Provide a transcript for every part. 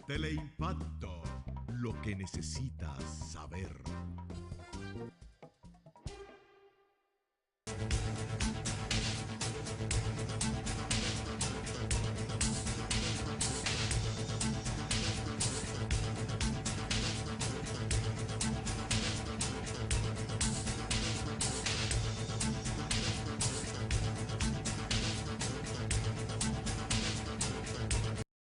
Teleimpacto, lo que necesitas saber.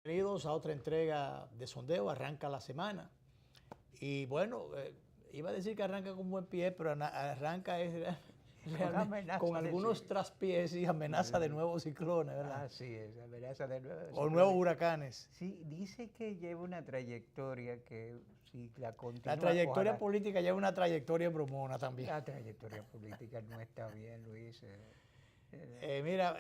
Bienvenidos a otra entrega de Sondeo, arranca la semana. Y bueno, iba a decir que arranca con buen pie, pero arranca realmente con algunos traspiés y amenaza de nuevos ciclones, ¿verdad? Así es, amenaza de nuevos o nuevos huracanes. Sí, dice que lleva una trayectoria que si la continúa... La trayectoria política lleva una trayectoria bromona también. La trayectoria política no está bien, Luis. Mira,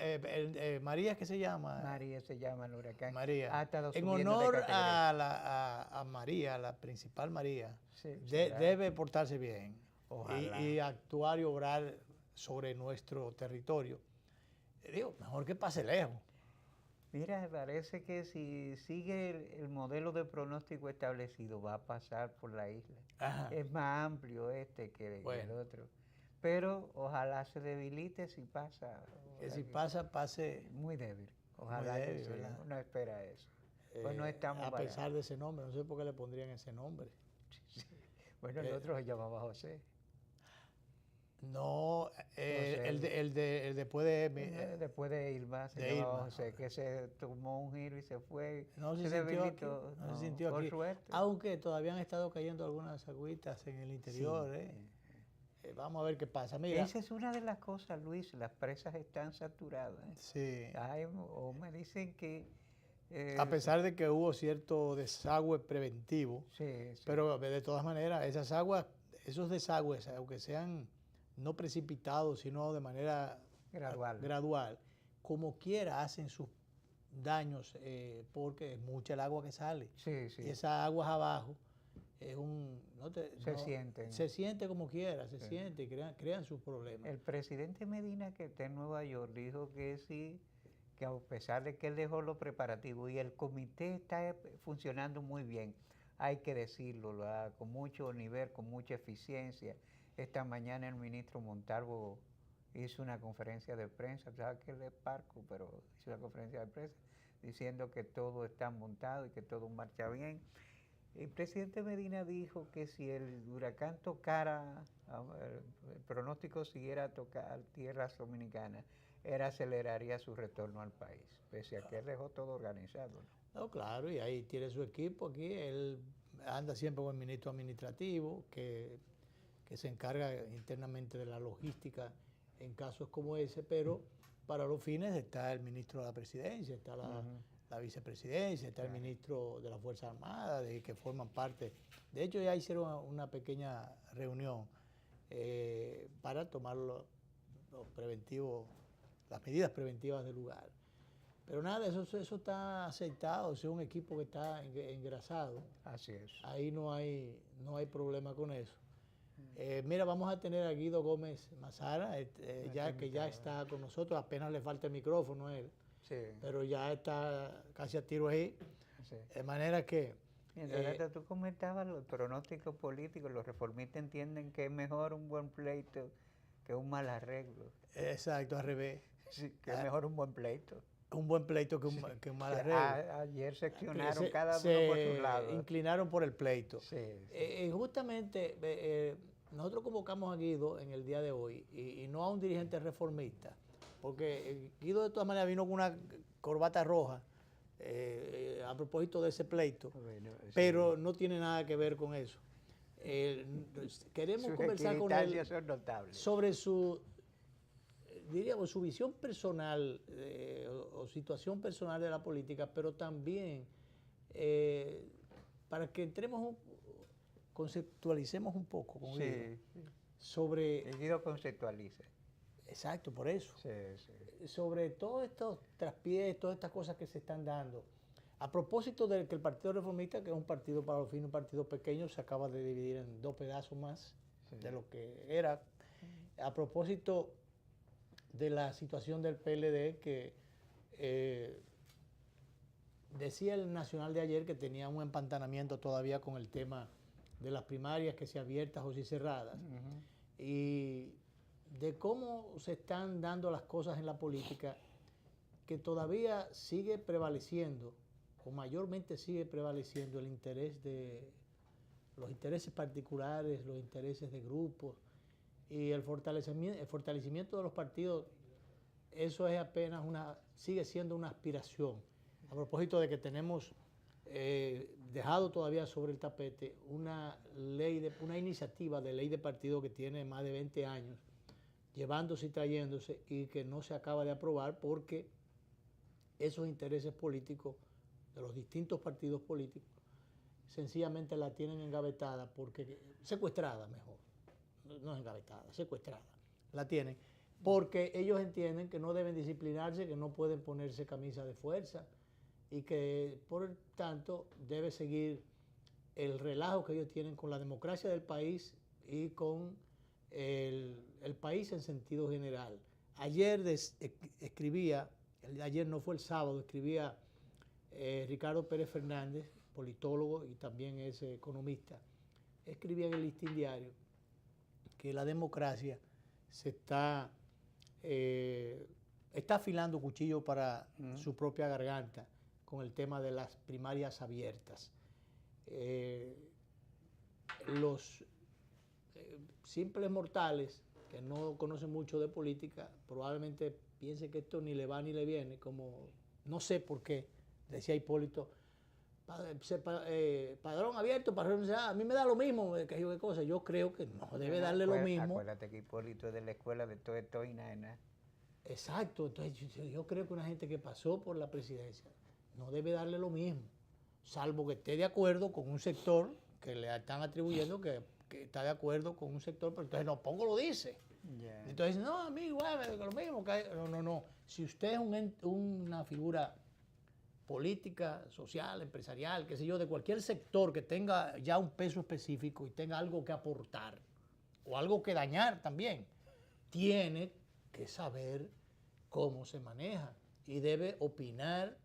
María, ¿qué se llama? María se llama el huracán. María. En honor a María, la principal María, sí, debe portarse bien y actuar y obrar sobre nuestro territorio. Digo, mejor que pase lejos. Mira, parece que si sigue el modelo de pronóstico establecido, va a pasar por la isla. Ajá. Es más amplio que el otro. Pero ojalá se debilite si pasa. Que si pasa, pase... Muy débil. Ojalá muy débil, que sí. Uno espera eso. Pues no estamos a pesar de ese nombre, no sé por qué le pondrían ese nombre. Sí. Bueno, el otro se llamaba José. No, el después de... después de Irma se llamaba José, que se tomó un giro y se fue. No se sintió aquí. No se sintió aquí. Suerte. Aunque todavía han estado cayendo algunas agüitas en el interior, sí. Vamos a ver qué pasa. Mira. Esa es una de las cosas, Luis, las presas están saturadas. Sí. O me dicen que... a pesar de que hubo cierto desagüe preventivo, sí. Pero de todas maneras, esas aguas, esos desagües, aunque sean no precipitados, sino de manera gradual, como quiera hacen sus daños, porque es mucha el agua que sale. Sí, sí. Y esas aguas abajo es se siente como quiera, se siente y crean sus problemas. El presidente Medina, que está en Nueva York, dijo que sí, que a pesar de que él dejó los preparativos y el comité está funcionando muy bien, hay que decirlo, con mucho nivel, con mucha eficiencia. Esta mañana el ministro Montalvo hizo una conferencia de prensa, sabes que él es parco, pero hizo una conferencia de prensa diciendo que todo está montado y que todo marcha bien. El presidente Medina dijo que si el huracán tocara, el pronóstico siguiera a tocar tierras dominicanas, él aceleraría su retorno al país, pese a que él dejó todo organizado, ¿no? No, claro, y ahí tiene su equipo aquí, él anda siempre con el ministro administrativo, que se encarga internamente de la logística en casos como ese, pero para los fines está el ministro de la presidencia, está la vicepresidencia, está el ministro de las Fuerzas Armadas, que forman parte. De hecho, ya hicieron una pequeña reunión para tomar los preventivos, las medidas preventivas del lugar. Pero nada, eso está aceitado, es un equipo que está engrasado. Así es. Ahí no hay problema con eso. Mira, vamos a tener a Guido Gómez Mazara, que ya está con nosotros, apenas le falta el micrófono a él. Sí. Pero ya está casi a tiro ahí. Sí. De manera que... Mientras tú comentabas los pronósticos políticos, los reformistas entienden que es mejor un buen pleito que un mal arreglo. Exacto, al revés. Sí, que es mejor un buen pleito. Un buen pleito que un mal arreglo. Ayer seccionaron cada uno por su lado. Inclinaron por el pleito. Sí. Justamente nosotros convocamos a Guido en el día de hoy y no a un dirigente reformista, porque Guido de todas maneras vino con una corbata roja a propósito de ese pleito, bueno, sí. Pero no tiene nada que ver con eso. Queremos conversar con él sobre diríamos, su visión personal o situación personal de la política, pero también para que conceptualicemos un poco con Guido sobre... El Guido conceptualice. Exacto, por eso. Sí. Sobre todos estos traspiés, todas estas cosas que se están dando. A propósito de que el Partido Reformista, que es un partido para los fines, un partido pequeño, se acaba de dividir en 2 pedazos más de lo que era. A propósito de la situación del PLD, que decía el Nacional de ayer que tenía un empantanamiento todavía con el tema de las primarias, que si abiertas o si cerradas, y de cómo se están dando las cosas en la política, que todavía sigue prevaleciendo, o mayormente sigue prevaleciendo el interés de los intereses particulares, los intereses de grupos, y el fortalecimiento de los partidos, eso es apenas sigue siendo una aspiración. A propósito de que tenemos dejado todavía sobre el tapete una iniciativa de ley de partido que tiene más de 20 años, llevándose y trayéndose, y que no se acaba de aprobar porque esos intereses políticos de los distintos partidos políticos sencillamente la tienen engavetada, secuestrada mejor, no engavetada, secuestrada, la tienen, porque ellos entienden que no deben disciplinarse, que no pueden ponerse camisa de fuerza, y que por tanto debe seguir el relajo que ellos tienen con la democracia del país y con el país en sentido general. Ayer escribía, ayer no fue el sábado, escribía Ricardo Pérez Fernández, politólogo y también es economista, escribía en el Listín Diario que la democracia se está afilando cuchillo para su propia garganta con el tema de las primarias abiertas. Los simples mortales que no conocen mucho de política probablemente piensen que esto ni le va ni le viene, como no sé por qué, decía Hipólito, padrón abierto, padrón cerrado, a mí me da lo mismo, qué cosa. Yo creo que no debe darle lo mismo. Acuérdate que Hipólito es de la escuela de todo esto y nada. Exacto, entonces yo creo que una gente que pasó por la presidencia no debe darle lo mismo, salvo que esté de acuerdo con un sector que le están atribuyendo que está de acuerdo con un sector, pero entonces no, Pongo lo dice. Yeah. Entonces, no, a mí igual, lo mismo. No. Si usted es una figura política, social, empresarial, qué sé yo, de cualquier sector que tenga ya un peso específico y tenga algo que aportar o algo que dañar también, tiene que saber cómo se maneja y debe opinar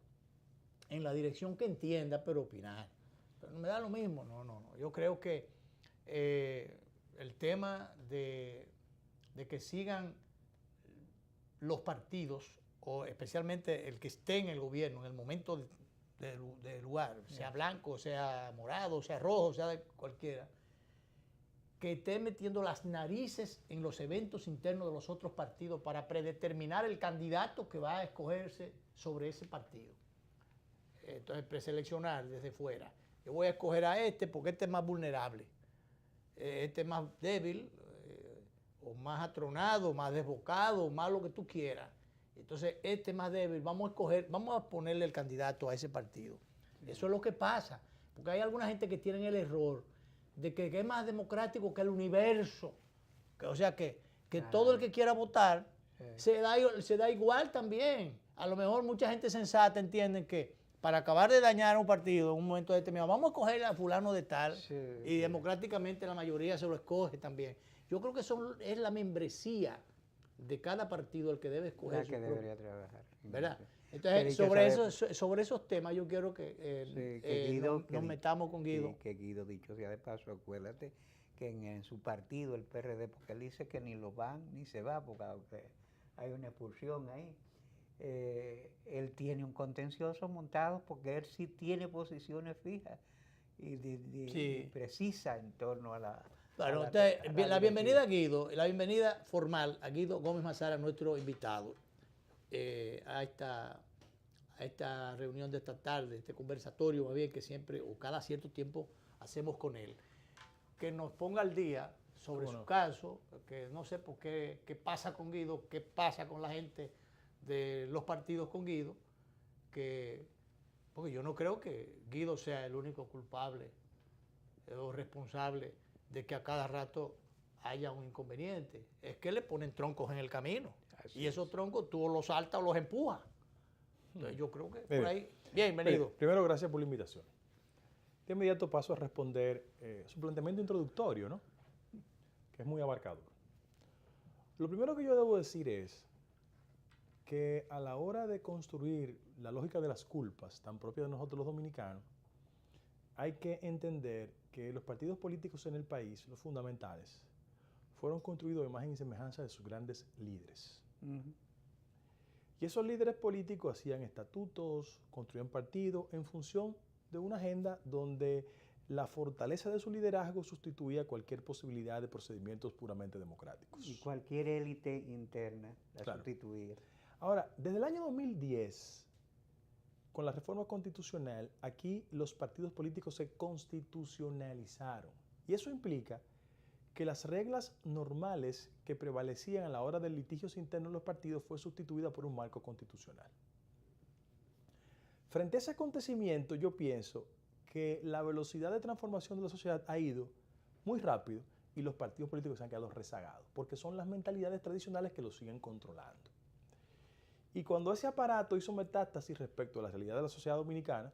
en la dirección que entienda, pero opinar. Pero no me da lo mismo, no. Yo creo que el tema de que sigan los partidos, o especialmente el que esté en el gobierno en el momento del lugar, sea blanco, sea morado, sea rojo, sea de cualquiera, que esté metiendo las narices en los eventos internos de los otros partidos para predeterminar el candidato que va a escogerse sobre ese partido. Entonces, preseleccionar desde fuera. Yo voy a escoger a este porque este es más vulnerable, este es más débil, o más atronado, más desbocado, más lo que tú quieras. Entonces, este más débil, vamos a ponerle el candidato a ese partido. Eso es lo que pasa, porque hay alguna gente que tiene el error de que es más democrático que el universo. O sea, que todo el que quiera votar se da igual también. A lo mejor mucha gente sensata entiende que para acabar de dañar a un partido en un momento determinado, vamos a coger a fulano de tal, y democráticamente la mayoría se lo escoge también. Yo creo que es la membresía de cada partido el que debe escoger. La que debería trabajar. ¿Verdad? Entonces, sobre esos temas yo quiero que nos metamos con Guido. Que Guido, dicho sea de paso, acuérdate que en su partido, el PRD, porque él dice que ni lo van ni se va, porque hay una expulsión ahí. Él tiene un contencioso montado porque él sí tiene posiciones fijas y precisas en torno a la... Claro, entonces, la bienvenida a Guido, la bienvenida formal a Guido Gómez Mazara, nuestro invitado, a esta reunión de esta tarde, este conversatorio más bien que siempre o cada cierto tiempo hacemos con él. Que nos ponga al día sobre su caso, que no sé por qué pasa con Guido, qué pasa con la gente de los partidos con Guido, porque yo no creo que Guido sea el único culpable o responsable de que a cada rato haya un inconveniente. Es que le ponen troncos en el camino. Así y esos troncos tú los saltas o los empujas. Entonces yo creo que por ahí... Bienvenido. Primero, gracias por la invitación. De inmediato paso a responder su planteamiento introductorio, ¿no? Que es muy abarcador. Lo primero que yo debo decir es que a la hora de construir la lógica de las culpas, tan propia de nosotros los dominicanos, hay que entender que los partidos políticos en el país, los fundamentales, fueron construidos a imagen y semejanza de sus grandes líderes. Y esos líderes políticos hacían estatutos, construían partidos en función de una agenda donde la fortaleza de su liderazgo sustituía cualquier posibilidad de procedimientos puramente democráticos. Y cualquier élite interna la Claro. sustituía. Ahora, desde el año 2010, con la reforma constitucional, aquí los partidos políticos se constitucionalizaron. Y eso implica que las reglas normales que prevalecían a la hora de litigios internos de los partidos fue sustituida por un marco constitucional. Frente a ese acontecimiento, yo pienso que la velocidad de transformación de la sociedad ha ido muy rápido y los partidos políticos se han quedado rezagados, porque son las mentalidades tradicionales que los siguen controlando. Y cuando ese aparato hizo metástasis respecto a la realidad de la sociedad dominicana,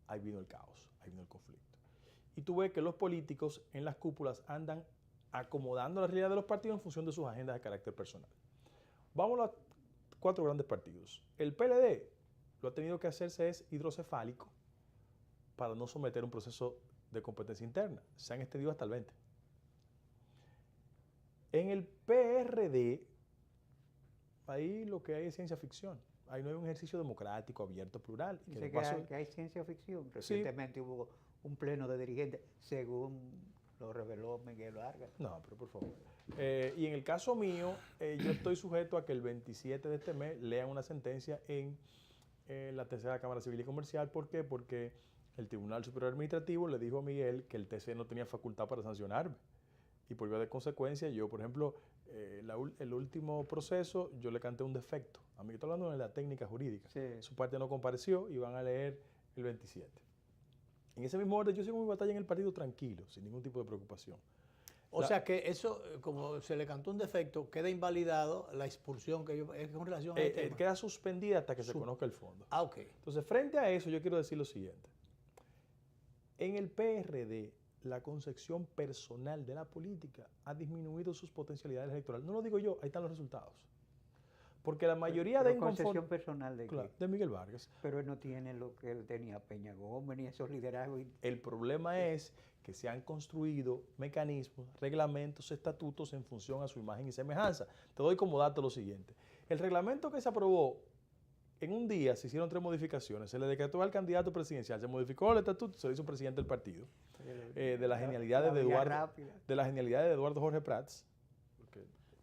ahí vino el caos, ahí vino el conflicto. Y tú ves que los políticos en las cúpulas andan acomodando la realidad de los partidos en función de sus agendas de carácter personal. Vamos a los 4 grandes partidos. El PLD lo ha tenido que hacerse es hidrocefálico para no someter un proceso de competencia interna. Se han extendido hasta el 20. En el PRD, ahí lo que hay es ciencia ficción. Ahí no hay un ejercicio democrático, abierto, plural. Dice que hay ciencia ficción. Recientemente hubo un pleno de dirigentes, según lo reveló Miguel Vargas. No, pero por favor. Y en el caso mío, yo estoy sujeto a que el 27 de este mes lean una sentencia en la tercera Cámara Civil y Comercial. ¿Por qué? Porque el Tribunal Superior Administrativo le dijo a Miguel que el TC no tenía facultad para sancionarme. Y por vía de consecuencia, yo, por ejemplo, el último proceso, yo le canté un defecto. A mí estoy hablando de la técnica jurídica. Sí. Su parte no compareció y van a leer el 27. En ese mismo orden, yo sigo mi batalla en el partido tranquilo, sin ningún tipo de preocupación. O sea que eso, como se le cantó un defecto, queda invalidado la expulsión que yo, es con relación a este tema. Queda suspendida hasta que se conozca el fondo. Ah, ok. Entonces, frente a eso, yo quiero decir lo siguiente. En el PRD, la concepción personal de la política ha disminuido sus potencialidades electorales. No lo digo yo, ahí están los resultados. Porque la mayoría de concepción personal de, claro, de Miguel Vargas. Pero él no tiene lo que él tenía Peña Gómez, ni esos liderazgos. El problema es que se han construido mecanismos, reglamentos, estatutos en función a su imagen y semejanza. Te doy como dato lo siguiente. El reglamento que se aprobó, en un día se hicieron 3 modificaciones. Se le decretó al candidato presidencial, se modificó el estatuto, se lo hizo presidente del partido. De las genialidades de Eduardo Jorge Prats.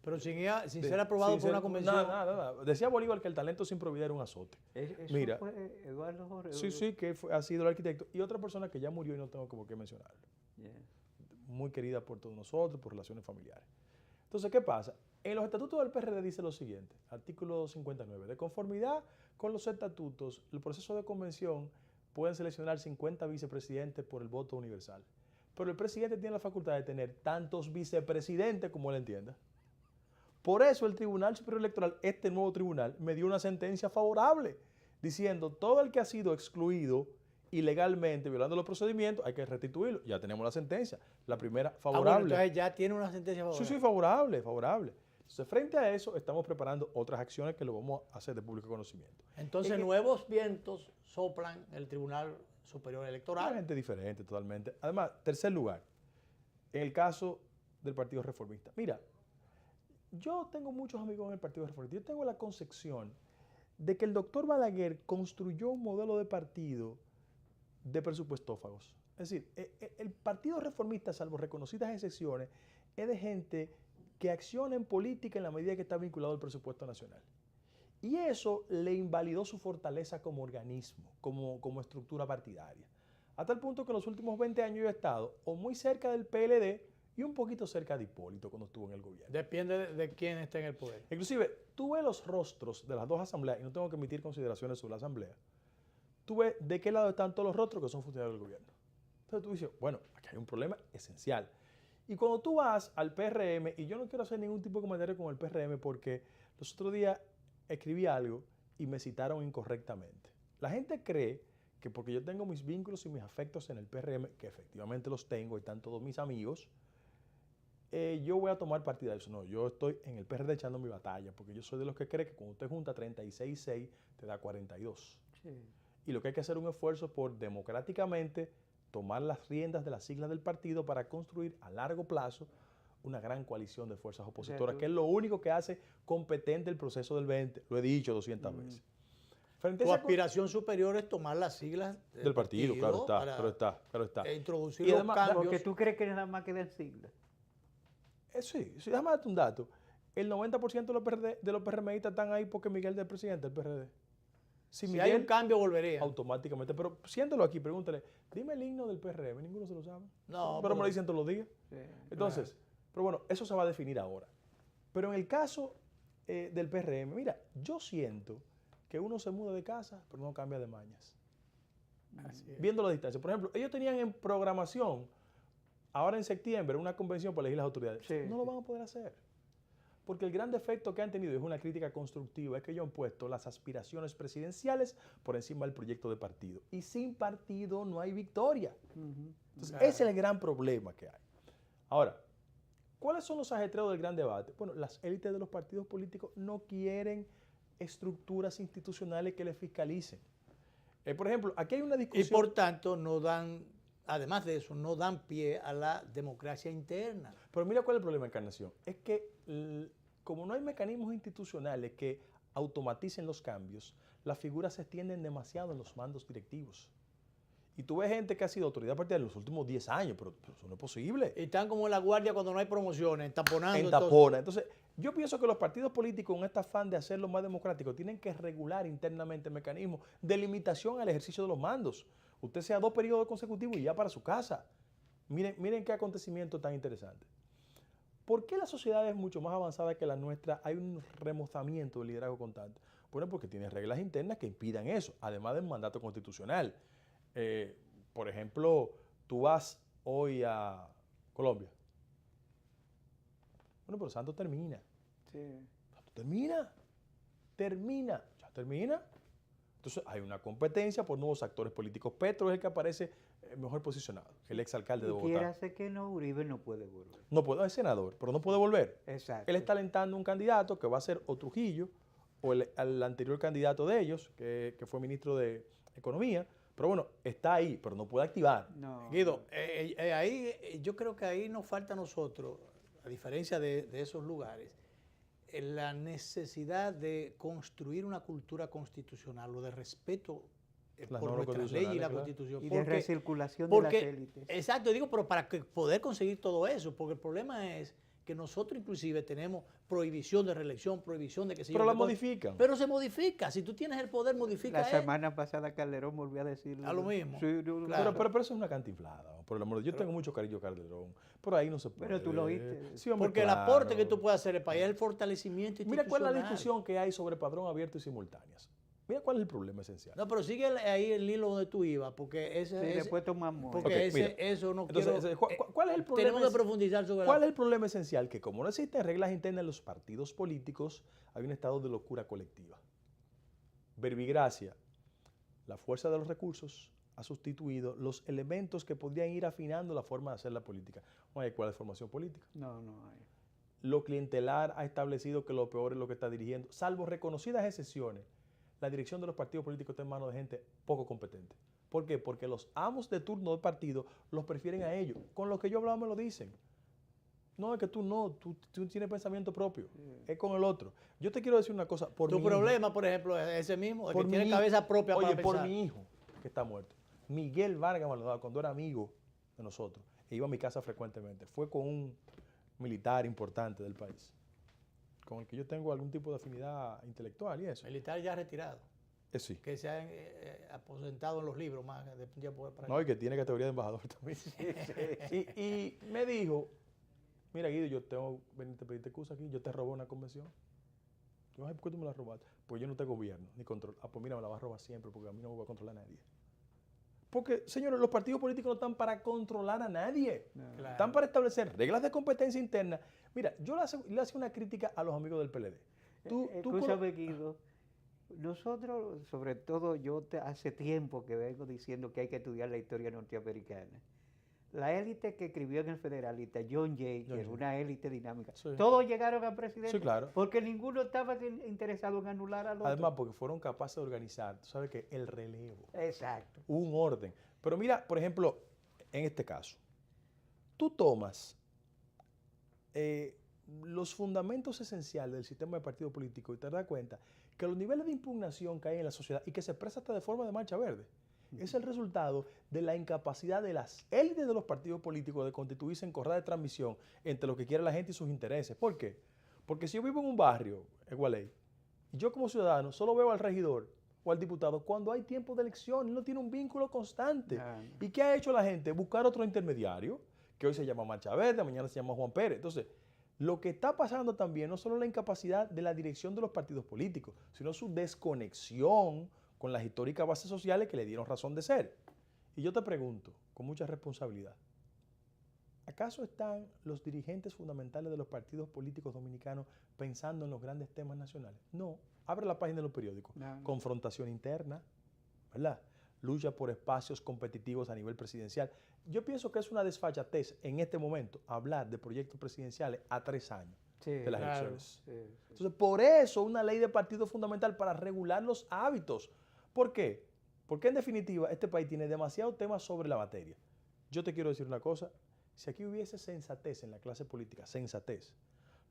Pero sin ser aprobado por una convención. Nada. Decía Bolívar que el talento sin probidad era un azote. ¿Eso Mira, fue Eduardo Jorge? Sí, que ha sido el arquitecto. Y otra persona que ya murió y no tengo como que mencionarlo. Yeah. Muy querida por todos nosotros, por relaciones familiares. Entonces, ¿qué pasa? En los estatutos del PRD dice lo siguiente, artículo 59, de conformidad con los estatutos, el proceso de convención pueden seleccionar 50 vicepresidentes por el voto universal. Pero el presidente tiene la facultad de tener tantos vicepresidentes como él entienda. Por eso el Tribunal Superior Electoral, este nuevo tribunal, me dio una sentencia favorable, diciendo todo el que ha sido excluido ilegalmente, violando los procedimientos, hay que restituirlo. Ya tenemos la sentencia, la primera favorable. Bueno, entonces ya tiene una sentencia favorable. Sí, favorable. Entonces, frente a eso, estamos preparando otras acciones que lo vamos a hacer de público conocimiento. Entonces, nuevos vientos soplan el Tribunal Superior Electoral. Una gente diferente totalmente. Además, tercer lugar, en el caso del Partido Reformista. Mira, yo tengo muchos amigos en el Partido Reformista. Yo tengo la concepción de que el doctor Balaguer construyó un modelo de partido de presupuestófagos. Es decir, el Partido Reformista, salvo reconocidas excepciones, es de gente que acciona en política en la medida que está vinculado al presupuesto nacional. Y eso le invalidó su fortaleza como organismo, como estructura partidaria. A tal punto que en los últimos 20 años yo he estado o muy cerca del PLD y un poquito cerca de Hipólito cuando estuvo en el gobierno. Depende de quién esté en el poder. Inclusive, tú ves los rostros de las dos asambleas, y no tengo que emitir consideraciones sobre la asamblea, tú ves de qué lado están todos los rostros que son funcionarios del gobierno. Entonces tú dices, bueno, aquí hay un problema esencial. Y cuando tú vas al PRM, y yo no quiero hacer ningún tipo de comentario con el PRM porque los otros días escribí algo y me citaron incorrectamente. La gente cree que porque yo tengo mis vínculos y mis afectos en el PRM, que efectivamente los tengo y están todos mis amigos, yo voy a tomar partida de eso. No, yo estoy en el PRD echando mi batalla, porque yo soy de los que cree que cuando usted junta 36.6, te da 42. Sí. Y lo que hay que hacer es un esfuerzo por democráticamente tomar las riendas de las siglas del partido para construir a largo plazo una gran coalición de fuerzas opositoras, que es lo único que hace competente el proceso del 20. Lo he dicho 200 veces. Frente a Tu esa aspiración superior es tomar las siglas del partido, claro está. introducir Y los además, cambios. Porque tú crees que nada más quedan siglas. Sí, déjame darte un dato. El 90% de los PRMistas están ahí porque Miguel es el presidente del PRD. Si hay un cambio, volvería. Automáticamente. Pero siéntelo aquí, pregúntale, dime el himno del PRM, ninguno se lo sabe. No, pero me lo dicen todos los días. Sí, Entonces, pero bueno, eso se va a definir ahora. Pero en el caso del PRM, mira, yo siento que uno se muda de casa, pero no cambia de mañas. Así es. Viendo la distancia. Por ejemplo, ellos tenían en programación, ahora en septiembre, una convención para elegir las autoridades. Sí, No lo van a poder hacer. Porque el gran defecto que han tenido, y es una crítica constructiva, es que ellos han puesto las aspiraciones presidenciales por encima del proyecto de partido. Y sin partido no hay victoria. Entonces, Claro. ese es el gran problema que hay. Ahora, ¿cuáles son los ajetreos del gran debate? Bueno, las élites de los partidos políticos no quieren estructuras institucionales que les fiscalicen. Por ejemplo, aquí hay una Y discusión... por tanto, no dan, además de eso, no dan pie a la democracia interna. Pero mira cuál es el problema, Encarnación. Es que como no hay mecanismos institucionales que automaticen los cambios, las figuras se extienden demasiado en los mandos directivos. Y tú ves gente que ha sido autoridad partidaria en los últimos 10 años, pero eso no es posible. Y están como en la guardia cuando no hay promociones, taponando. Entapona. Entonces, yo pienso que los partidos políticos, en este afán de hacerlo más democrático, tienen que regular internamente mecanismos de limitación al ejercicio de los mandos. Usted sea 2 periodos consecutivos y ya para su casa. Miren qué acontecimiento tan interesante. ¿Por qué la sociedad es mucho más avanzada que la nuestra? Hay un remozamiento del liderazgo constante. Bueno, porque tiene reglas internas que impidan eso, además del mandato constitucional. Por ejemplo, tú vas hoy a Colombia. Bueno, pero Santos termina. Sí. Santos termina. Ya termina. Entonces hay una competencia por nuevos actores políticos. Petro es el que aparece mejor posicionado, el exalcalde de Y quiera Bogotá. hacer que no, Uribe no puede volver. No puede, es senador, pero no puede volver. Exacto. Él está alentando un candidato que va a ser o Trujillo, o el anterior candidato de ellos, que fue ministro de Economía. Pero bueno, está ahí, pero no puede activar. No. Guido, ahí yo creo que ahí nos falta a nosotros, a diferencia de esos lugares, la necesidad de construir una cultura constitucional o de respeto Las por normas nuestras leyes y la constitucionales, claro. Constitución. Y de recirculación de las élites. Exacto, digo, pero para poder conseguir todo eso, porque el problema es que nosotros inclusive tenemos prohibición de reelección, prohibición de que se... Pero la modifican. Pero se modifica. Si tú tienes el poder, modifica. La semana pasada Calderón volvió a decir... A lo mismo. Sí, Claro. Pero eso es una cantinflada, por el amor de Dios. Yo tengo mucho cariño a Calderón, pero ahí no se puede. Pero tú lo oíste. Sí, hombre, Porque el claro. aporte que tú puedes hacer al país es el fortalecimiento Mira cuál es la institucional. discusión que hay sobre padrón abierto y simultáneas. Mira cuál es el problema esencial. No, pero sigue ahí el hilo donde tú ibas, porque ese... Sí, ese- después tomamos. porque Ok, mira. eso no Entonces, quiero... ¿cuál es el problema? Tenemos que profundizar sobre ¿Cuál es el problema esencial? Que como no existen reglas internas en los partidos políticos, hay un estado de locura colectiva. Verbigracia, la fuerza de los recursos, ha sustituido los elementos que podrían ir afinando la forma de hacer la política. No hay cuál es formación política. No, no hay. Lo clientelar ha establecido que lo peor es lo que está dirigiendo. Salvo reconocidas excepciones, la dirección de los partidos políticos está en manos de gente poco competente. ¿Por qué? Porque los amos de turno del partido los prefieren a ellos. Con lo que yo hablaba me lo dicen. No, es que tú tienes pensamiento propio. Es con el otro. Yo te quiero decir una cosa. Por Tu mi hijo. problema, por ejemplo, es ese mismo, el Por que tiene mi- cabeza propia Oye, para por pensar. mi hijo, que está muerto. Miguel Vargas Maldonado, cuando era amigo de nosotros, e iba a mi casa frecuentemente, fue con un militar importante del país, con el que yo tengo algún tipo de afinidad intelectual y eso. Militar ya retirado, Sí. que se han aposentado en los libros más de un tiempo para No, y que tiene categoría de embajador también. y me dijo, mira Guido, yo tengo que venirte a pedirte excusa aquí, yo te robé una convención. Yo, ay, ¿por qué tú me la robaste? Pues yo no te gobierno, ni control. Ah, pues mira, me la vas a robar siempre, porque a mí no me voy a controlar a nadie. Porque, señores, los partidos políticos no están para controlar a nadie. Claro. Están para establecer reglas de competencia interna. Mira, yo le hacía una crítica a los amigos del PLD. Escúchame, Guido. Nosotros, sobre todo yo hace tiempo que vengo diciendo que hay que estudiar la historia norteamericana. la élite que escribió en el Federalista, John Jay, que era una élite dinámica, Sí. todos llegaron a presidente. Sí, claro. Porque ninguno estaba interesado en anular al otro. Además, porque fueron capaces de organizar, tú sabes que el relevo, Exacto. un orden. Pero mira, por ejemplo, en este caso, tú tomas los fundamentos esenciales del sistema de partido político y te das cuenta que los niveles de impugnación que hay en la sociedad y que se expresa hasta de forma de marcha verde, es el resultado de la incapacidad de las élites de los partidos políticos de constituirse en correa de transmisión entre lo que quiere la gente y sus intereses. ¿Por qué? Porque si yo vivo en un barrio, en Gualey, y yo como ciudadano solo veo al regidor o al diputado cuando hay tiempo de elección, él no tiene un vínculo constante. ¿Y qué ha hecho la gente? Buscar otro intermediario, que hoy se llama Marcha Verde, mañana se llama Juan Pérez. Entonces, lo que está pasando también no solo la incapacidad de la dirección de los partidos políticos, sino su desconexión con las históricas bases sociales que le dieron razón de ser. Y yo te pregunto, con mucha responsabilidad, ¿acaso están los dirigentes fundamentales de los partidos políticos dominicanos pensando en los grandes temas nacionales? No. Abre la página de los periódicos. No. Confrontación interna, ¿verdad? Lucha por espacios competitivos a nivel presidencial. Yo pienso que es una desfachatez en este momento hablar de proyectos presidenciales a 3 años de las elecciones. Entonces, por eso una ley de partido es fundamental para regular los hábitos. ¿Por qué? Porque en definitiva este país tiene demasiados temas sobre la materia. Yo te quiero decir una cosa, si aquí hubiese sensatez en la clase política, sensatez,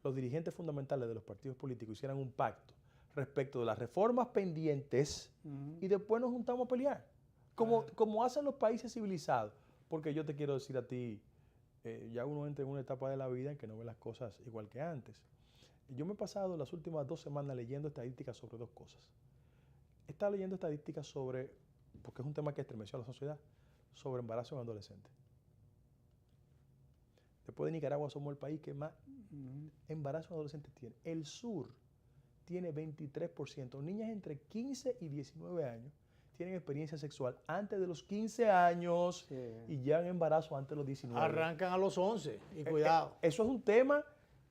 los dirigentes fundamentales de los partidos políticos hicieran un pacto respecto de las reformas pendientes y después nos juntamos a pelear, como hacen los países civilizados. Porque yo te quiero decir a ti, ya uno entra en una etapa de la vida en que no ve las cosas igual que antes. Yo me he pasado las últimas 2 semanas leyendo estadísticas sobre 2 cosas. He estado leyendo estadísticas sobre, porque es un tema que estremeció a la sociedad, sobre embarazo en adolescentes. Después de Nicaragua somos el país que más embarazos en adolescentes tiene. El sur tiene 23%. Niñas entre 15 y 19 años tienen experiencia sexual antes de los 15 años y llevan embarazo antes de los 19. Arrancan a los 11 y cuidado. Eso es un tema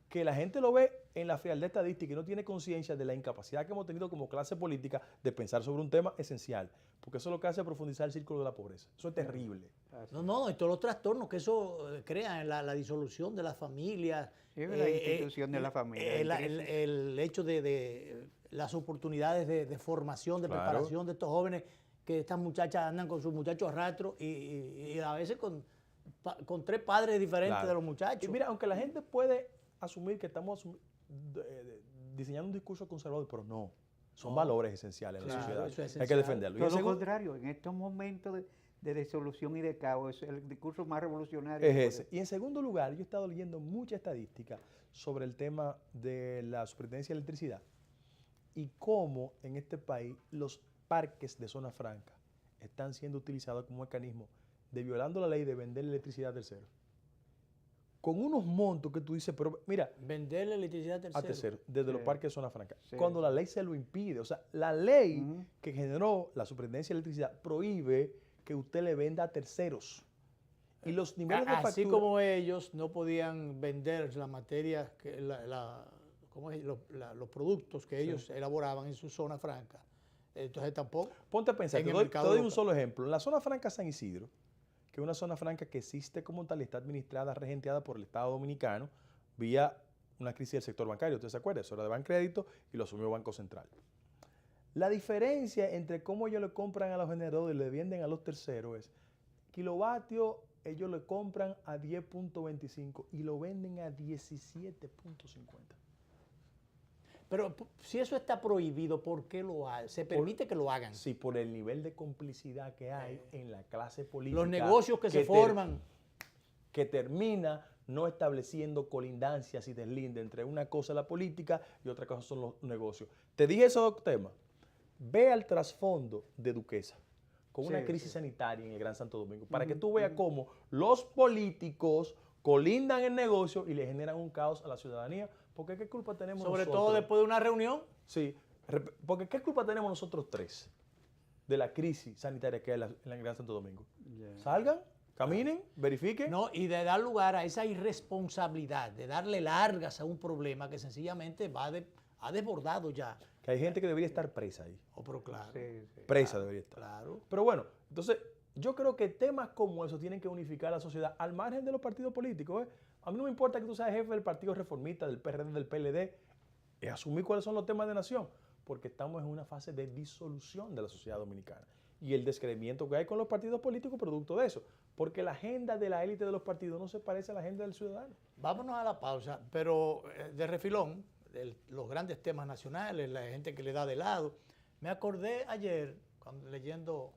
que la gente lo ve en la frialdad estadística y no tiene conciencia de la incapacidad que hemos tenido como clase política de pensar sobre un tema esencial, porque eso es lo que hace profundizar el círculo de la pobreza. Eso es terrible. No, y todos los trastornos que eso crea en la disolución de las familias. La institución de la familia. El hecho de las oportunidades de formación, de preparación de estos jóvenes, que estas muchachas andan con sus muchachos a rastro y a veces con 3 padres diferentes de los muchachos. Y mira, aunque la gente puede asumir que estamos diseñando un discurso conservador, pero no. Son valores esenciales en la sociedad. Eso es hay que esencial. defenderlo. Todo lo contrario, en estos momentos de disolución y de caos, es el discurso más revolucionario. Es ese. Y en segundo lugar, yo he estado leyendo mucha estadística sobre el tema de la superintendencia de electricidad y cómo en este país los parques de zona franca están siendo utilizados como mecanismo de, violando la ley, de vender electricidad a terceros. Con unos montos que tú dices, pero mira, vender la electricidad a terceros. desde los parques de zona franca. Sí. Cuando la ley se lo impide. O sea, la ley que generó la superintendencia de electricidad prohíbe que usted le venda a terceros. Y los niveles de factura... Así como ellos no podían vender la materia, los productos que ellos elaboraban en su zona franca. Entonces tampoco... Ponte a pensar, en te el doy mercado un local. solo ejemplo. En la zona franca San Isidro, que es una zona franca que existe como tal y está administrada, regenteada por el Estado Dominicano, vía una crisis del sector bancario. ¿Usted se acuerda? Eso era de Bancrédito y lo asumió Banco Central. La diferencia entre cómo ellos le compran a los generadores y le venden a los terceros es kilovatio, ellos le compran a 10.25 y lo venden a 17.50. Pero si eso está prohibido, ¿por qué lo hacen? ¿Se permite que lo hagan? Sí, por el nivel de complicidad que hay en la clase política. Los negocios que se forman. Que termina no estableciendo colindancias y deslindes entre una cosa la política y otra cosa son los negocios. Te dije esos 2 temas. Ve al trasfondo de Duquesa con una crisis sanitaria en el Gran Santo Domingo para que tú veas cómo los políticos colindan el negocio y le generan un caos a la ciudadanía. Porque ¿qué culpa tenemos Sobre nosotros? todo después de una reunión. Sí, porque ¿qué culpa tenemos nosotros 3 de la crisis sanitaria que hay en el Gran Santo Domingo? Salgan, caminen, verifiquen. No, y de dar lugar a esa irresponsabilidad, de darle largas a un problema que sencillamente ha desbordado ya. Que hay gente que debería estar presa ahí. Oh, pero claro. Presa debería estar. Claro. Pero bueno, entonces yo creo que temas como esos tienen que unificar a la sociedad al margen de los partidos políticos. A mí no me importa que tú seas jefe del Partido Reformista, del PRD, del PLD, es asumir cuáles son los temas de nación, porque estamos en una fase de disolución de la sociedad dominicana y el descreimiento que hay con los partidos políticos producto de eso, porque la agenda de la élite de los partidos no se parece a la agenda del ciudadano. Vámonos a la pausa, pero de refilón, los grandes temas nacionales, la gente que le da de lado. Me acordé ayer, cuando leyendo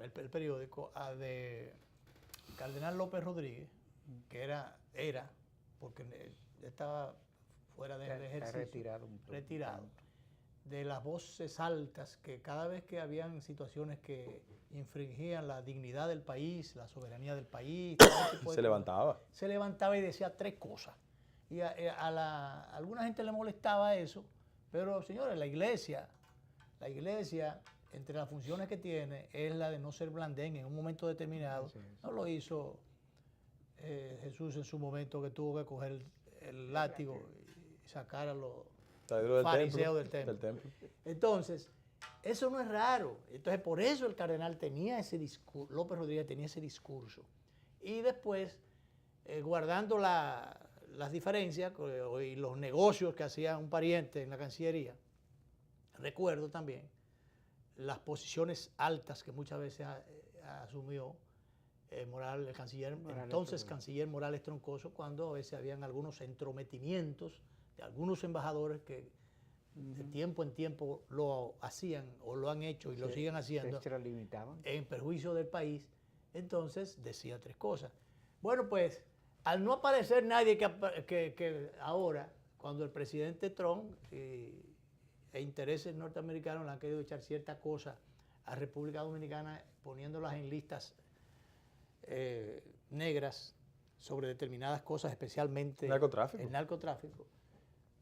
el periódico, de Cardenal López Rodríguez, que era porque estaba fuera de ejercicio, retirado, de las voces altas que cada vez que habían situaciones que infringían la dignidad del país, la soberanía del país, se levantaba y decía tres cosas. Y a alguna gente le molestaba eso, pero señores, la iglesia, entre las funciones que tiene, es la de no ser blandén en un momento determinado. No lo hizo Jesús en su momento, que tuvo que coger el látigo y sacar a los fariseos del templo. Entonces, eso no es raro. Entonces, por eso el cardenal tenía ese discurso, López Rodríguez tenía ese discurso. Y después, guardando las diferencias y los negocios que hacía un pariente en la Cancillería, recuerdo también las posiciones altas que muchas veces asumió el canciller Morales Troncoso, cuando a veces habían algunos entrometimientos de algunos embajadores que de tiempo en tiempo lo hacían o lo han hecho y lo siguen haciendo en perjuicio del país. Entonces decía tres cosas. Bueno, pues al no aparecer nadie que ahora, cuando el presidente Trump e intereses norteamericanos le han querido echar cierta cosa a República Dominicana, poniéndolas en listas negras sobre determinadas cosas, especialmente el narcotráfico.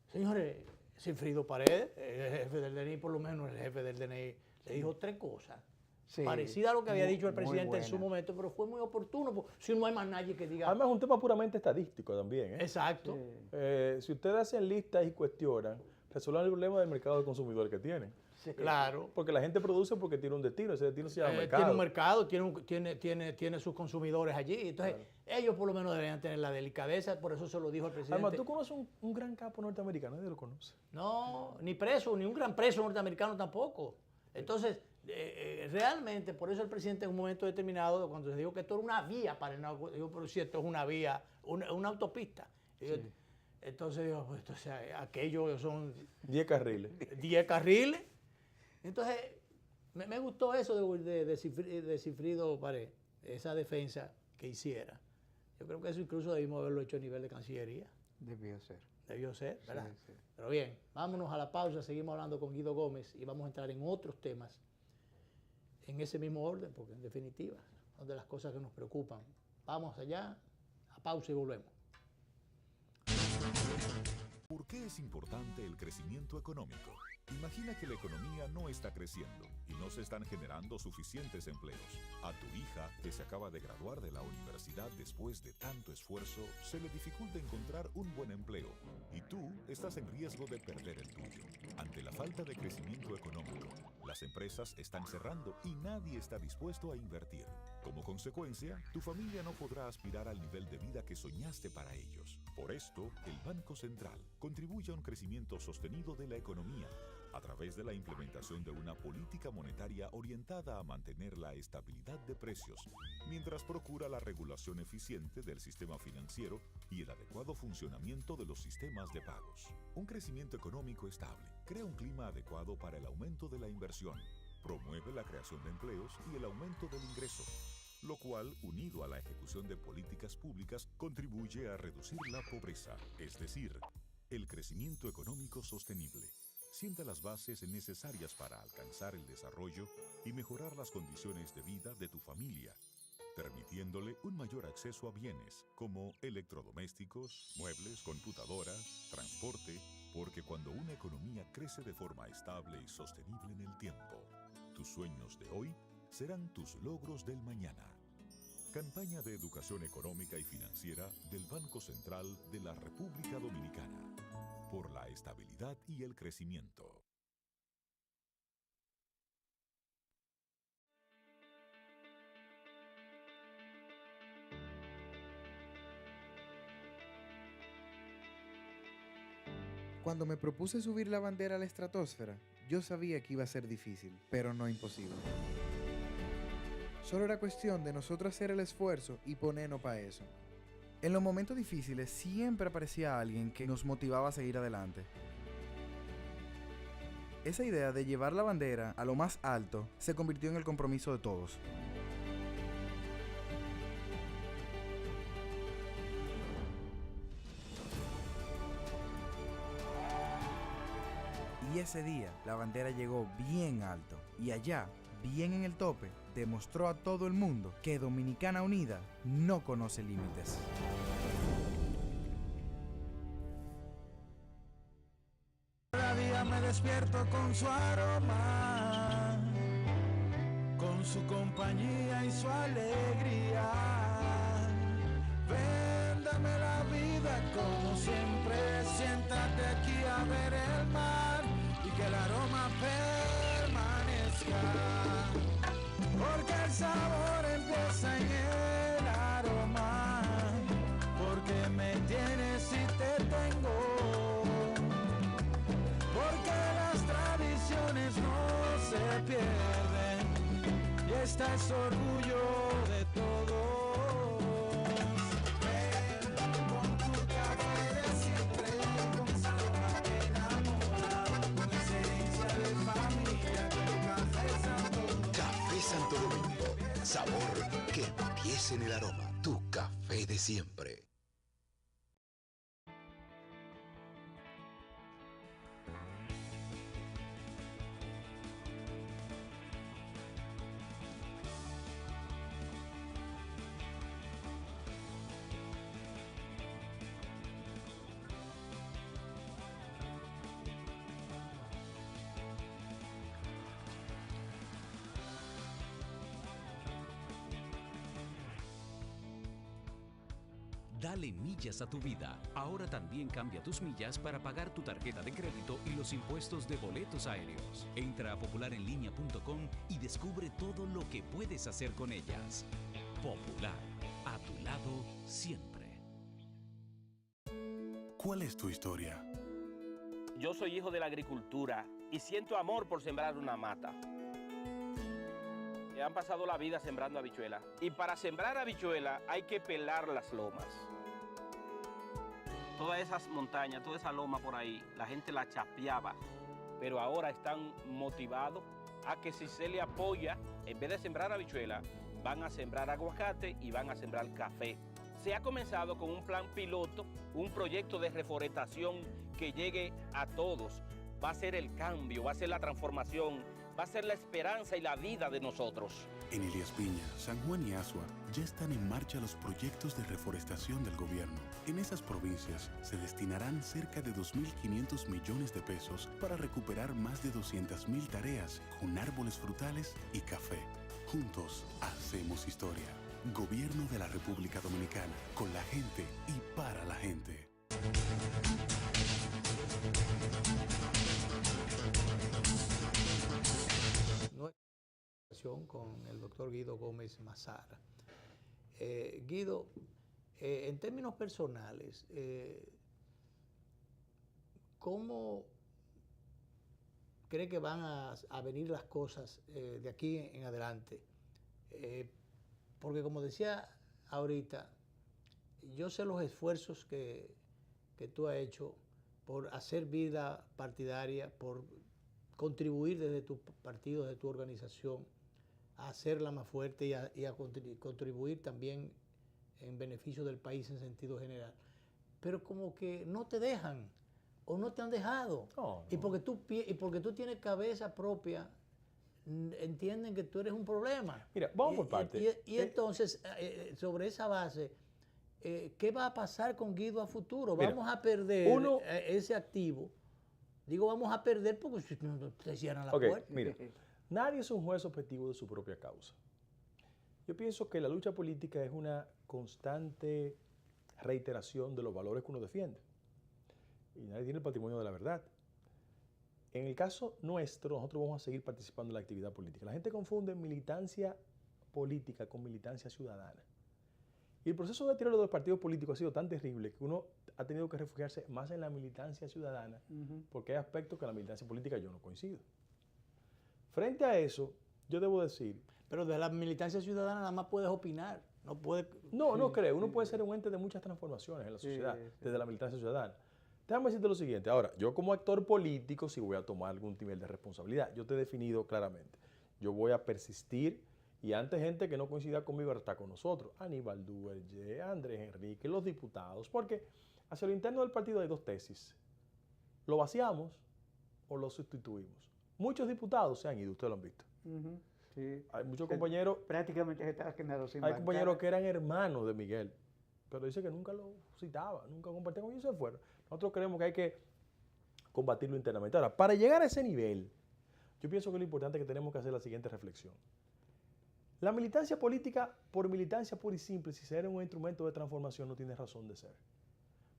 Señores, Sigfrido Paredes, el jefe del DNI, por lo menos el jefe del DNI, le dijo tres cosas. Parecida a lo que había dicho el presidente en su momento, pero fue muy oportuno, si no hay más nadie que diga. Además es un tema puramente estadístico también. Exacto. Si ustedes hacen listas y cuestionan, resuelvan el problema del mercado de consumidores que tienen. Sí, claro. Porque la gente produce porque tiene un destino, ese destino se llama mercado. Tiene un mercado, tiene sus consumidores allí. Entonces, ellos por lo menos deberían tener la delicadeza, por eso se lo dijo el presidente. Además, ¿tú conoces un gran capo norteamericano? Nadie lo conoce. No, ni preso, ni un gran preso norteamericano tampoco. Entonces, realmente, por eso el presidente en un momento determinado, cuando se dijo que esto era una vía para el narco, dijo, pero si esto es una vía, una autopista. Entonces, digo, pues, aquellos son 10 carriles. 10 carriles. Entonces, me gustó eso de Sigfrido Paredes, esa defensa que hiciera. Yo creo que eso incluso debimos haberlo hecho a nivel de Cancillería. Debió ser, ¿verdad? Sí. Pero bien, vámonos a la pausa, seguimos hablando con Guido Gómez y vamos a entrar en otros temas en ese mismo orden, porque en definitiva son de las cosas que nos preocupan. Vamos allá, a pausa y volvemos. ¿Por qué es importante el crecimiento económico? Imagina que la economía no está creciendo y no se están generando suficientes empleos. A tu hija, que se acaba de graduar de la universidad después de tanto esfuerzo, se le dificulta encontrar un buen empleo y tú estás en riesgo de perder el tuyo. Ante la falta de crecimiento económico, las empresas están cerrando y nadie está dispuesto a invertir. Como consecuencia, tu familia no podrá aspirar al nivel de vida que soñaste para ellos. Por esto, el Banco Central contribuye a un crecimiento sostenido de la economía a través de la implementación de una política monetaria orientada a mantener la estabilidad de precios, mientras procura la regulación eficiente del sistema financiero y el adecuado funcionamiento de los sistemas de pagos. Un crecimiento económico estable crea un clima adecuado para el aumento de la inversión, promueve la creación de empleos y el aumento del ingreso, lo cual, unido a la ejecución de políticas públicas, contribuye a reducir la pobreza, es decir, el crecimiento económico sostenible. Sienta las bases necesarias para alcanzar el desarrollo y mejorar las condiciones de vida de tu familia, permitiéndole un mayor acceso a bienes como electrodomésticos, muebles, computadoras, transporte, porque cuando una economía crece de forma estable y sostenible en el tiempo, tus sueños de hoy serán tus logros del mañana. Campaña de Educación Económica y Financiera del Banco Central de la República Dominicana. Por la estabilidad y el crecimiento. Cuando me propuse subir la bandera a la estratosfera, yo sabía que iba a ser difícil, pero no imposible. Solo era cuestión de nosotros hacer el esfuerzo y ponernos para eso. En los momentos difíciles siempre aparecía alguien que nos motivaba a seguir adelante. Esa idea de llevar la bandera a lo más alto se convirtió en el compromiso de todos. Y ese día la bandera llegó bien alto y allá, bien en el tope, demostró a todo el mundo que Dominicana Unida no conoce límites. Cada día me despierto con su aroma, con su compañía y su alegría. Ven, dame la vida como siempre, siéntate aquí a ver el mar y que el aroma permanezca, porque el sabor empieza en el aroma, porque me tienes y te tengo, porque las tradiciones no se pierden y esta es orgullo de todos. Ven con tu café de siempre, con sabor que enamora, con esencia de familia, con Café Santo Domingo. Café Santo Domingo, sabor que empieza en el aroma. Tu café de siempre. Dale millas a tu vida. Ahora también cambia tus millas para pagar tu tarjeta de crédito y los impuestos de boletos aéreos. Entra a popularenlinea.com y descubre todo lo que puedes hacer con ellas. Popular, a tu lado siempre. ¿Cuál es tu historia? Yo soy hijo de la agricultura y siento amor por sembrar una mata. Han pasado la vida sembrando habichuelas. Y para sembrar habichuelas hay que pelar las lomas. Todas esas montañas, toda esa loma por ahí, la gente la chapeaba. Pero ahora están motivados a que si se le apoya, en vez de sembrar habichuelas, van a sembrar aguacate y van a sembrar café. Se ha comenzado con un plan piloto, un proyecto de reforestación que llegue a todos. Va a ser el cambio, va a ser la transformación, va a ser la esperanza y la vida de nosotros. En Elías Piña, San Juan y Asua ya están en marcha los proyectos de reforestación del gobierno. En esas provincias se destinarán cerca de 2.500 millones de pesos para recuperar más de 200.000 tareas con árboles frutales y café. Juntos hacemos historia. Gobierno de la República Dominicana, con la gente y para la gente. Con el doctor Guido Gómez Mazara. Guido, en términos personales, ¿cómo cree que van a venir las cosas de aquí en adelante? Porque como decía ahorita, yo sé los esfuerzos que tú has hecho por hacer vida partidaria, por contribuir desde tu partido, desde tu organización, a hacerla más fuerte y a contribuir también en beneficio del país en sentido general. Pero como que no te dejan o no te han dejado. No. Y porque tú tienes cabeza propia, entienden que tú eres un problema. Mira, vamos por partes. Y entonces, sobre esa base, ¿qué va a pasar con Guido a futuro? Mira, vamos a perder ese activo. Digo, vamos a perder porque si no te cierran la puerta. Mira, nadie es un juez objetivo de su propia causa. Yo pienso que la lucha política es una constante reiteración de los valores que uno defiende. Y nadie tiene el patrimonio de la verdad. En el caso nuestro, nosotros vamos a seguir participando en la actividad política. La gente confunde militancia política con militancia ciudadana. Y el proceso de deterioro de los partidos políticos ha sido tan terrible que uno ha tenido que refugiarse más en la militancia ciudadana, porque hay aspectos que en la militancia política yo no coincido. Frente a eso, yo debo decir... Pero de la militancia ciudadana nada más puedes opinar. No puedes... No creo. Uno puede ser un ente de muchas transformaciones en la sociedad, desde la militancia ciudadana. Déjame decirte lo siguiente. Ahora, yo como actor político sí voy a tomar algún nivel de responsabilidad. Yo te he definido claramente. Yo voy a persistir y antes gente que no coincida conmigo está con nosotros. Aníbal Duerge, Andrés Enrique, los diputados. Porque hacia lo interno del partido hay dos tesis. ¿Lo vaciamos o lo sustituimos? Muchos diputados se han ido, ustedes lo han visto. Sí. Hay muchos compañeros... Prácticamente se está quedando sin Hay bancada. compañeros que eran hermanos de Miguel, pero dice que nunca lo citaba, nunca compartían con ellos y se fueron. Nosotros creemos que hay que combatirlo internamente. Ahora, para llegar a ese nivel, yo pienso que lo importante es que tenemos que hacer la siguiente reflexión. La militancia política, por militancia pura y simple, si será un instrumento de transformación, no tiene razón de ser.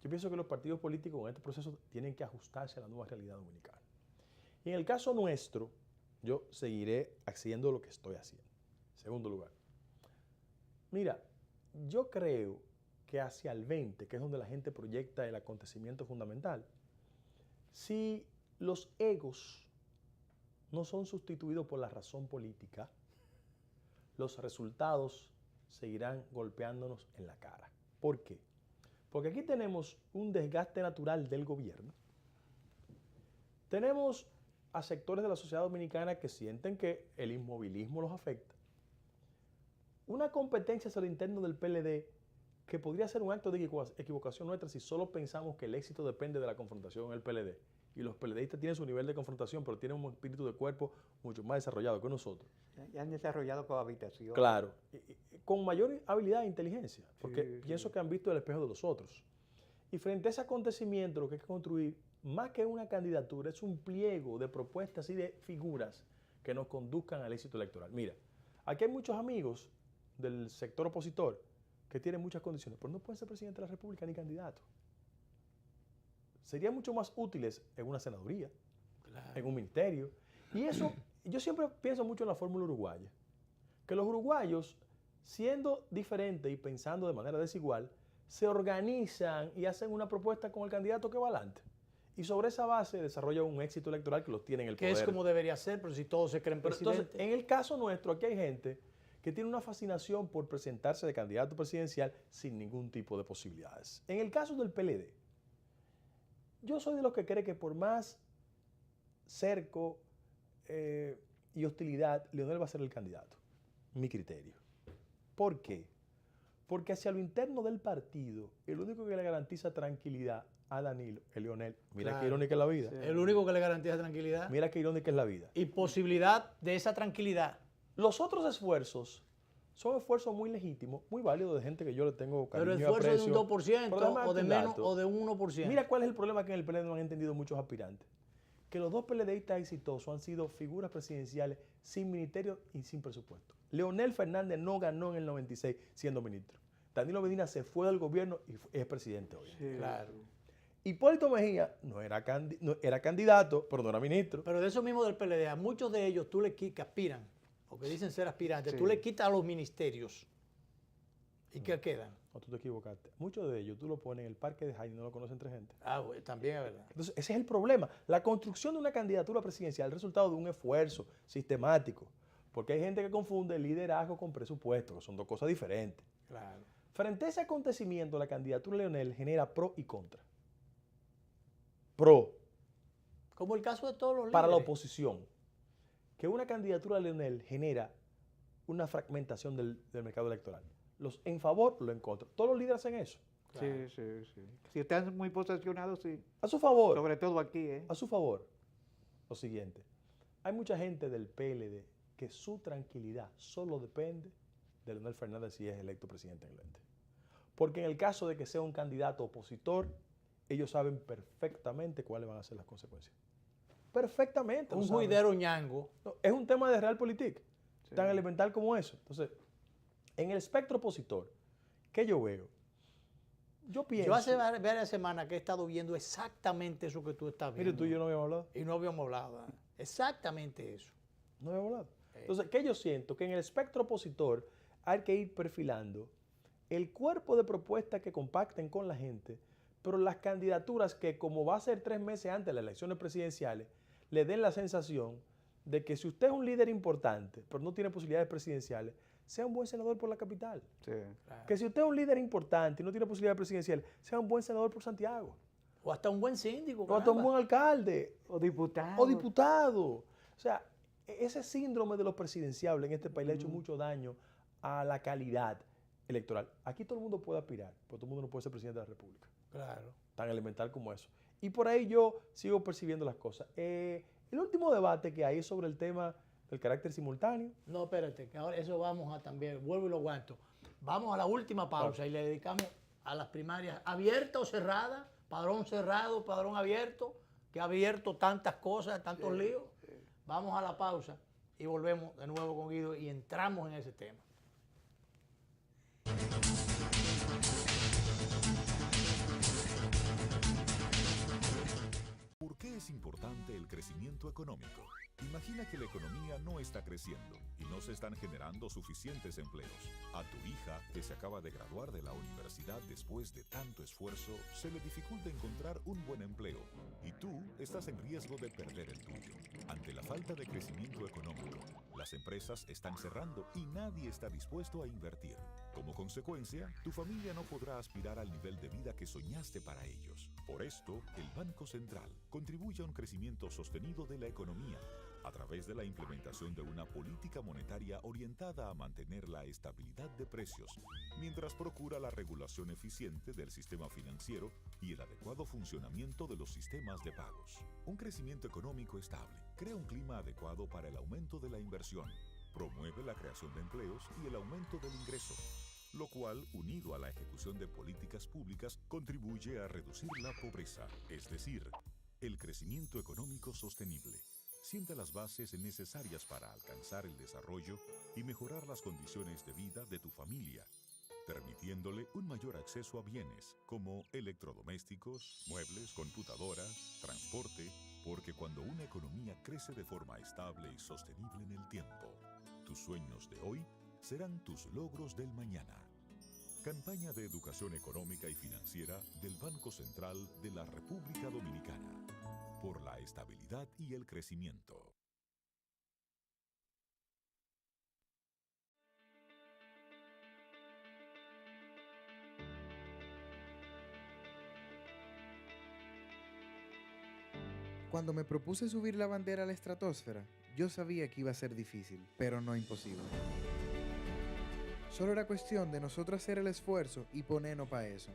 Yo pienso que los partidos políticos en este proceso tienen que ajustarse a la nueva realidad dominicana. Y en el caso nuestro, yo seguiré haciendo lo que estoy haciendo. Segundo lugar, mira, yo creo que hacia el 20, que es donde la gente proyecta el acontecimiento fundamental, si los egos no son sustituidos por la razón política, los resultados seguirán golpeándonos en la cara. ¿Por qué? Porque aquí tenemos un desgaste natural del gobierno. Tenemos a sectores de la sociedad dominicana que sienten que el inmovilismo los afecta. Una competencia hacia lo interno del PLD que podría ser un acto de equivocación nuestra si solo pensamos que el éxito depende de la confrontación en el PLD. Y los PLDistas tienen su nivel de confrontación, pero tienen un espíritu de cuerpo mucho más desarrollado que nosotros. Ya han desarrollado cohabitación. Claro, con mayor habilidad e inteligencia, porque pienso que han visto el espejo de los otros. Y frente a ese acontecimiento, lo que hay que construir, más que una candidatura, es un pliego de propuestas y de figuras que nos conduzcan al éxito electoral. Mira, aquí hay muchos amigos del sector opositor que tienen muchas condiciones, pero no pueden ser presidente de la República ni candidato. Serían mucho más útiles en una senaduría, en un ministerio. Y eso, yo siempre pienso mucho en la fórmula uruguaya, que los uruguayos, siendo diferentes y pensando de manera desigual, se organizan y hacen una propuesta con el candidato que va adelante. Y sobre esa base desarrollan un éxito electoral que los tiene en el poder. Que es como debería ser, pero si todos se creen presidentes. Entonces, en el caso nuestro, aquí hay gente que tiene una fascinación por presentarse de candidato presidencial sin ningún tipo de posibilidades. En el caso del PLD, yo soy de los que cree que por más cerco y hostilidad, Leonel va a ser el candidato. Mi criterio. ¿Por qué? Porque hacia lo interno del partido, el único que le garantiza tranquilidad a Danilo es Leonel. Mira qué irónica es la vida. Sí. El único que le garantiza tranquilidad. Mira qué irónica es la vida. Y posibilidad de esa tranquilidad. Los otros esfuerzos son esfuerzos muy legítimos, muy válidos de gente que yo le tengo cariño y aprecio. Pero esfuerzo aprecio, de un 2% o de menos o de un 1%. Mira cuál es el problema que en el PLD no han entendido muchos aspirantes. Que los dos PLDistas exitosos han sido figuras presidenciales sin ministerio y sin presupuesto. Leonel Fernández no ganó en el 96 siendo ministro. Danilo Medina se fue del gobierno y es presidente hoy. Sí, claro. Hipólito Mejía era candidato, pero no era ministro. Pero de eso mismo del PLD, a muchos de ellos tú le quitas, que aspiran, o que dicen ser aspirantes, tú le quitas a los ministerios. ¿Y qué quedan? No, tú te equivocaste. Muchos de ellos tú lo pones en el parque de Jaime y no lo conocen 3 gente. Ah, bueno, también es verdad. Entonces, ese es el problema. La construcción de una candidatura presidencial es el resultado de un esfuerzo sistemático. Porque hay gente que confunde liderazgo con presupuesto, que son dos cosas diferentes. Claro. Frente a ese acontecimiento, la candidatura de Leonel genera pro y contra. Pro. Como el caso de todos los líderes. Para la oposición. Que una candidatura de Leonel genera una fragmentación del mercado electoral. Los en favor, los en contra. Todos los líderes hacen eso. Claro. Sí. Si están muy posesionados, sí. A su favor. Sobre todo aquí, ¿eh? A su favor. Lo siguiente. Hay mucha gente del PLD que su tranquilidad solo depende de Leonel Fernández si es electo presidente en el ente. Porque en el caso de que sea un candidato opositor, ellos saben perfectamente cuáles van a ser las consecuencias. Perfectamente. Un juidero ñango. No, es un tema de realpolitik, tan elemental como eso. Entonces, en el espectro opositor, ¿qué yo veo? Yo pienso... Yo hace varias semanas que he estado viendo exactamente eso que tú estás viendo. Mire, tú y yo no habíamos hablado. Y no habíamos hablado. Exactamente eso. No habíamos hablado. Entonces, ¿qué yo siento? Que en el espectro opositor hay que ir perfilando el cuerpo de propuestas que compacten con la gente, pero las candidaturas que, como va a ser 3 meses antes de las elecciones presidenciales, le den la sensación de que si usted es un líder importante, pero no tiene posibilidades presidenciales, sea un buen senador por la capital. Sí. Claro. Que si usted es un líder importante y no tiene posibilidades presidenciales, sea un buen senador por Santiago. O hasta un buen síndico. O hasta un caramba. buen alcalde. O diputado. O diputado. O sea, ese síndrome de los presidenciables en este país le ha hecho mucho daño a la calidad electoral. Aquí todo el mundo puede aspirar, pero todo el mundo no puede ser presidente de la República. Claro. Tan elemental como eso. Y por ahí yo sigo percibiendo las cosas. El último debate que hay es sobre el tema del carácter simultáneo. No, espérate, que ahora eso vamos a también, vuelvo y lo aguanto. Vamos a la última pausa y le dedicamos a las primarias abierta o cerrada, padrón cerrado, padrón abierto, que ha abierto tantas cosas, tantos líos. Vamos a la pausa y volvemos de nuevo con Guido y entramos en ese tema. ¿Por qué es importante el crecimiento económico? Imagina que la economía no está creciendo y no se están generando suficientes empleos. A tu hija, que se acaba de graduar de la universidad después de tanto esfuerzo, se le dificulta encontrar un buen empleo y tú estás en riesgo de perder el tuyo. Ante la falta de crecimiento económico, las empresas están cerrando y nadie está dispuesto a invertir. Como consecuencia, tu familia no podrá aspirar al nivel de vida que soñaste para ellos. Por esto, el Banco Central contribuye a un crecimiento sostenido de la economía a través de la implementación de una política monetaria orientada a mantener la estabilidad de precios, mientras procura la regulación eficiente del sistema financiero y el adecuado funcionamiento de los sistemas de pagos. Un crecimiento económico estable crea un clima adecuado para el aumento de la inversión, promueve la creación de empleos y el aumento del ingreso, lo cual, unido a la ejecución de políticas públicas, contribuye a reducir la pobreza, es decir, el crecimiento económico sostenible. Sienta las bases necesarias para alcanzar el desarrollo y mejorar las condiciones de vida de tu familia, permitiéndole un mayor acceso a bienes como electrodomésticos, muebles, computadoras, transporte, porque cuando una economía crece de forma estable y sostenible en el tiempo, tus sueños de hoy serán tus logros del mañana. Campaña de Educación Económica y Financiera del Banco Central de la República Dominicana. Por la estabilidad y el crecimiento. Cuando me propuse subir la bandera a la estratosfera, yo sabía que iba a ser difícil, pero no imposible. Solo era cuestión de nosotros hacer el esfuerzo y ponernos para eso.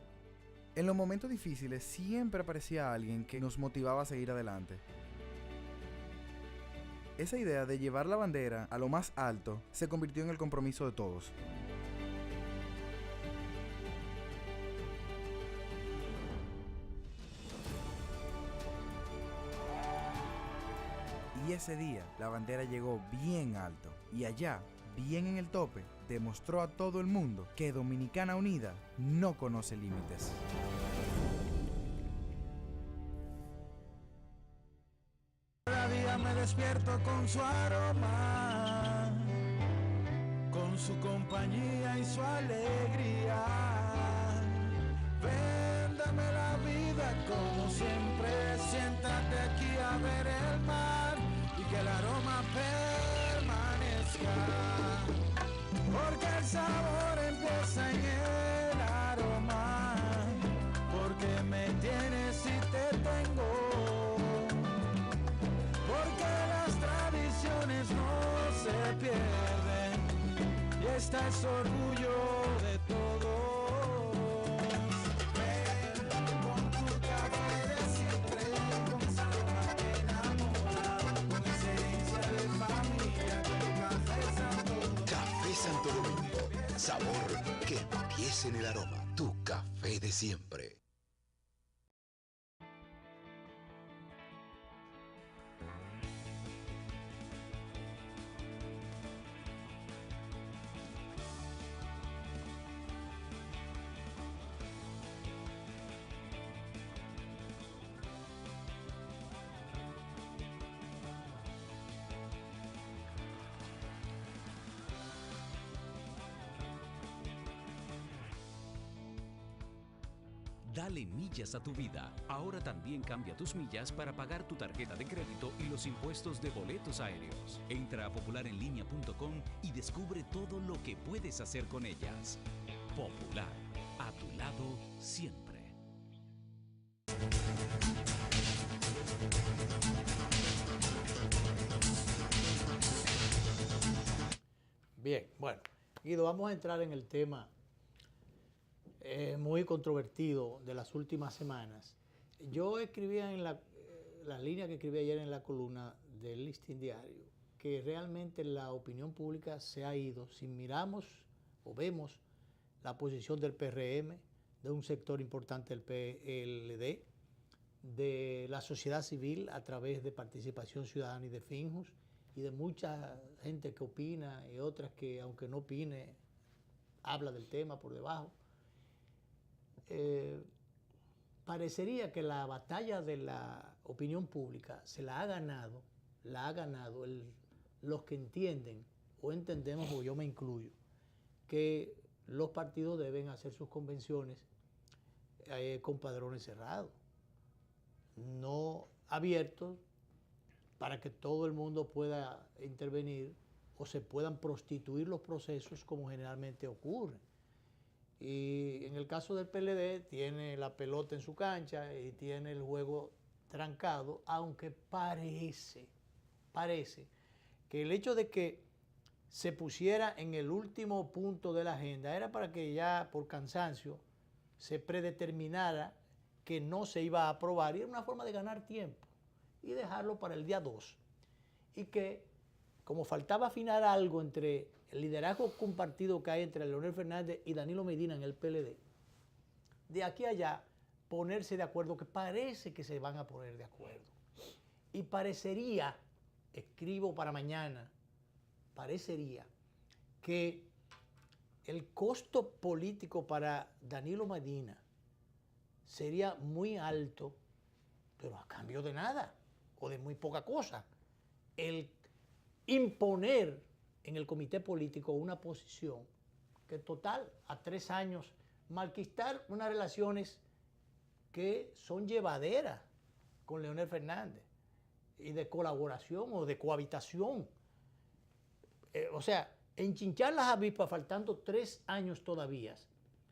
En los momentos difíciles siempre aparecía alguien que nos motivaba a seguir adelante. Esa idea de llevar la bandera a lo más alto se convirtió en el compromiso de todos. Y ese día la bandera llegó bien alto y allá, bien en el tope, demostró a todo el mundo que Dominicana Unida no conoce límites. Cada día me despierto con su aroma, con su compañía y su alegría. Véndame la vida como siempre, siéntate aquí a ver el mar y que el aroma permanezca. Porque el sabor empieza en el aroma, porque me tienes y te tengo, porque las tradiciones no se pierden y esta es orgullo de todos. Ven con tu café de siempre, con esa aroma que enamora, con esencia de familia, con tu café Santo. Café Santo Domingo, sabor que empieza en el aroma. Tu café de siempre. Dale millas a tu vida. Ahora también cambia tus millas para pagar tu tarjeta de crédito y los impuestos de boletos aéreos. Entra a popularenlinea.com y descubre todo lo que puedes hacer con ellas. Popular, a tu lado siempre. Bien, bueno, Guido, vamos a entrar en el tema muy controvertido de las últimas semanas. Yo escribía en la línea que escribí ayer en la columna del Listín Diario, que realmente la opinión pública se ha ido, si miramos o vemos la posición del PRM, de un sector importante del PLD, de la sociedad civil a través de Participación Ciudadana y de Finjus, y de mucha gente que opina y otras que, aunque no opine, habla del tema por debajo. Parecería que la batalla de la opinión pública se la ha ganado los que entienden o entendemos, o yo me incluyo, que los partidos deben hacer sus convenciones con padrones cerrados, no abiertos, para que todo el mundo pueda intervenir o se puedan prostituir los procesos como generalmente ocurre. Y en el caso del PLD tiene la pelota en su cancha y tiene el juego trancado, aunque parece que el hecho de que se pusiera en el último punto de la agenda era para que ya por cansancio se predeterminara que no se iba a aprobar, y era una forma de ganar tiempo y dejarlo para el día 2. Y que, como faltaba afinar algo entre el liderazgo compartido que hay entre Leonel Fernández y Danilo Medina en el PLD, de aquí a allá ponerse de acuerdo, que parece que se van a poner de acuerdo. Y parecería, escribo para mañana, parecería que el costo político para Danilo Medina sería muy alto, pero a cambio de nada, o de muy poca cosa. El imponer en el comité político una posición que total, a 3 años, malquistar unas relaciones que son llevaderas con Leonel Fernández y de colaboración o de cohabitación. O sea, enchinchar las avispas faltando 3 años todavía